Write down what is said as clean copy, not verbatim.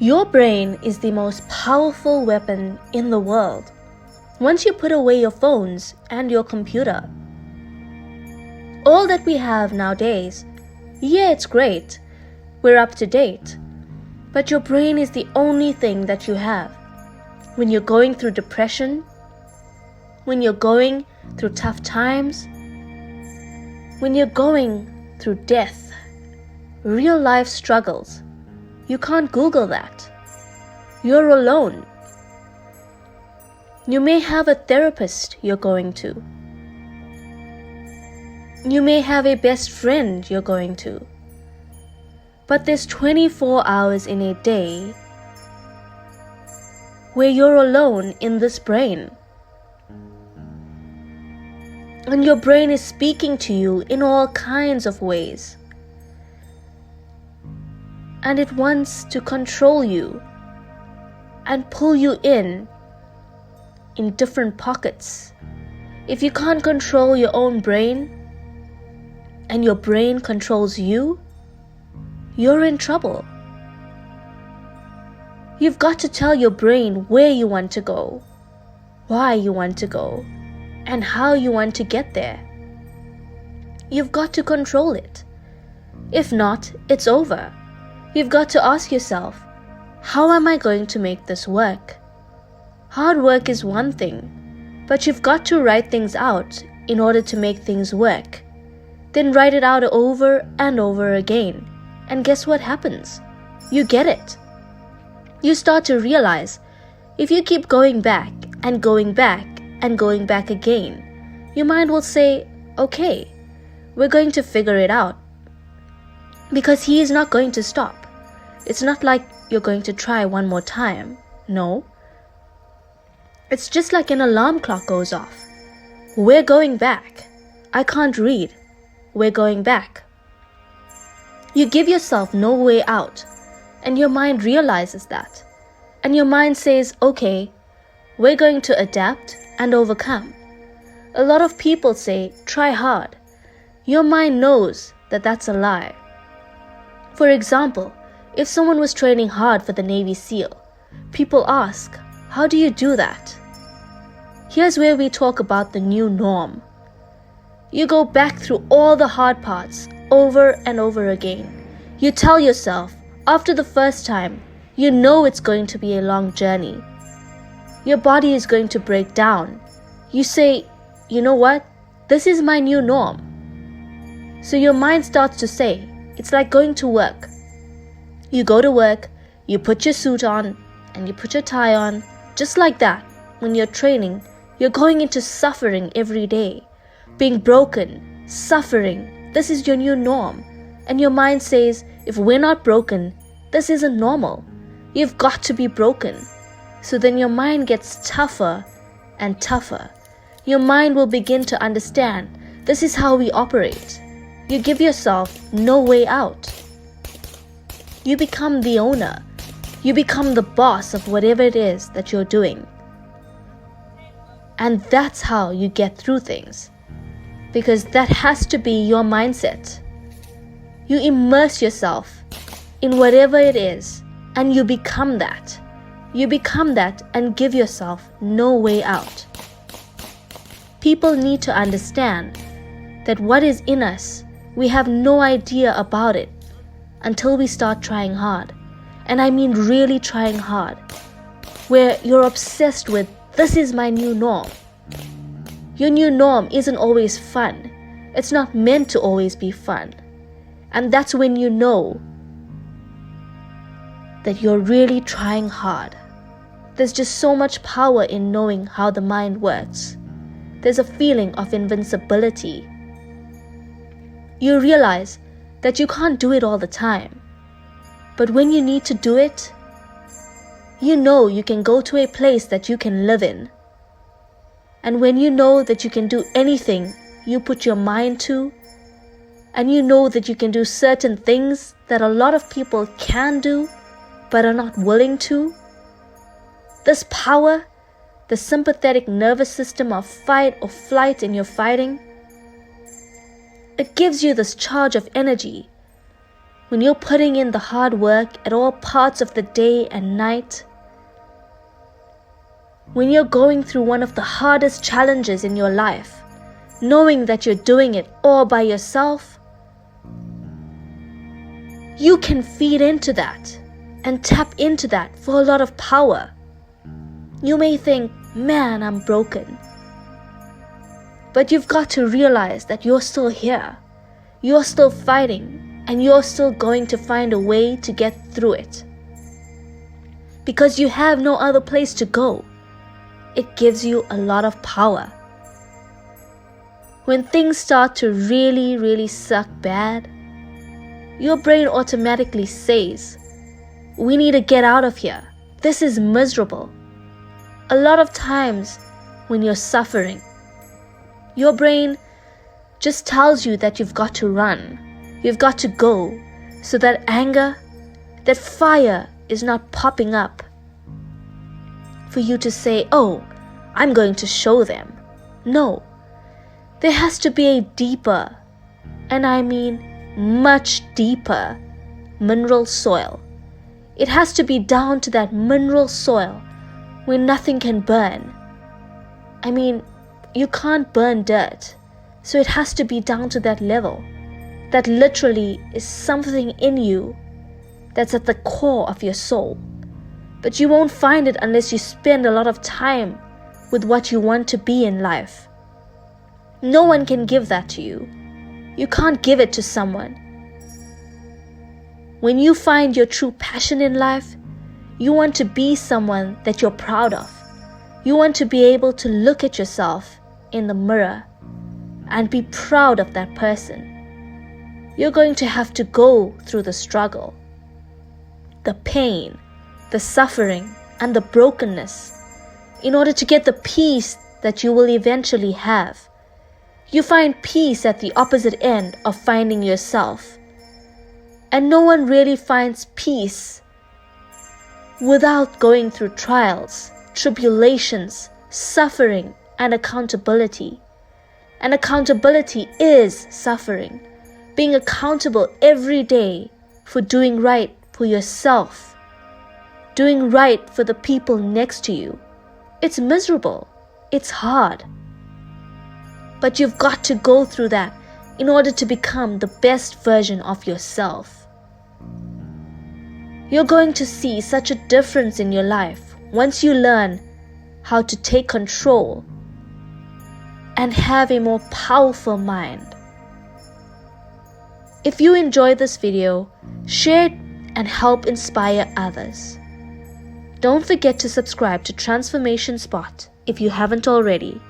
Your brain is the most powerful weapon in the world. Once you put away your phones and your computer, all that we have nowadays, yeah, it's great, we're up to date, but your brain is the only thing that you have. When you're going through depression, when you're going through tough times, when you're going through death, real life struggles, you can't Google that. You're alone. You may have a therapist you're going to. You may have a best friend you're going to. But there's 24 hours in a day where you're alone in this brain. And your brain is speaking to you in all kinds of ways. And it wants to control you and pull you in different pockets. If you can't control your own brain and your brain controls you, you're in trouble. You've got to tell your brain where you want to go, why you want to go, and how you want to get there. You've got to control it. If not, it's over. You've got to ask yourself, how am I going to make this work? Hard work is one thing, but you've got to write things out in order to make things work. Then write it out over and over again. And guess what happens? You get it. You start to realize if you keep going back and going back and going back again, your mind will say, okay, we're going to figure it out. Because he is not going to stop. It's not like you're going to try one more time. No. It's just like an alarm clock goes off. We're going back. I can't read. We're going back. You give yourself no way out, and your mind realizes that. And your mind says, okay, we're going to adapt and overcome. A lot of people say, try hard. Your mind knows that that's a lie. For example, if someone was training hard for the Navy SEAL, people ask, how do you do that? Here's where we talk about the new norm. You go back through all the hard parts over and over again. You tell yourself, after the first time, you know it's going to be a long journey. Your body is going to break down. You say, you know what? This is my new norm. So your mind starts to say, it's like going to work. You go to work, you put your suit on, and you put your tie on. Just like that, when you're training, you're going into suffering every day. Being broken, suffering, this is your new norm. And your mind says, if we're not broken, this isn't normal. You've got to be broken. So then your mind gets tougher and tougher. Your mind will begin to understand, this is how we operate. You give yourself no way out. You become the owner. You become the boss of whatever it is that you're doing. And that's how you get through things. Because that has to be your mindset. You immerse yourself in whatever it is, and you become that. You become that and give yourself no way out. People need to understand that what is in us, we have no idea about it until we start trying hard. And I mean really trying hard. Where you're obsessed with, this is my new norm. Your new norm isn't always fun. It's not meant to always be fun. And that's when you know that you're really trying hard. There's just so much power in knowing how the mind works. There's a feeling of invincibility. You realize that you can't do it all the time. But when you need to do it, you know you can go to a place that you can live in. And when you know that you can do anything you put your mind to, and you know that you can do certain things that a lot of people can do, but are not willing to, this power, the sympathetic nervous system of fight or flight in your fighting, it gives you this charge of energy when you're putting in the hard work at all parts of the day and night, when you're going through one of the hardest challenges in your life, knowing that you're doing it all by yourself, you can feed into that and tap into that for a lot of power. You may think, man, I'm broken. But you've got to realize that you're still here. You're still fighting, and you're still going to find a way to get through it. Because you have no other place to go. It gives you a lot of power. When things start to really suck bad, your brain automatically says, we need to get out of here. This is miserable. A lot of times when you're suffering, your brain just tells you that you've got to run. You've got to go, so that anger, that fire is not popping up for you to say, oh, I'm going to show them. No, there has to be a deeper, and I mean much deeper, mineral soil. It has to be down to that mineral soil where nothing can burn. I mean, you can't burn dirt, so it has to be down to that level. That literally is something in you that's at the core of your soul. But you won't find it unless you spend a lot of time with what you want to be in life. No one can give that to you. You can't give it to someone. When you find your true passion in life, you want to be someone that you're proud of. You want to be able to look at yourself in the mirror and be proud of that person. You're going to have to go through the struggle, the pain, the suffering, and the brokenness in order to get the peace that you will eventually have. You find peace at the opposite end of finding yourself. And no one really finds peace without going through trials, tribulations, suffering, and accountability. And accountability is suffering. Being accountable every day for doing right for yourself, doing right for the people next to you. It's miserable. It's hard. But you've got to go through that in order to become the best version of yourself. You're going to see such a difference in your life once you learn how to take control and have a more powerful mind. If you enjoyed this video, share it and help inspire others. Don't forget to subscribe to Transformation Spot if you haven't already.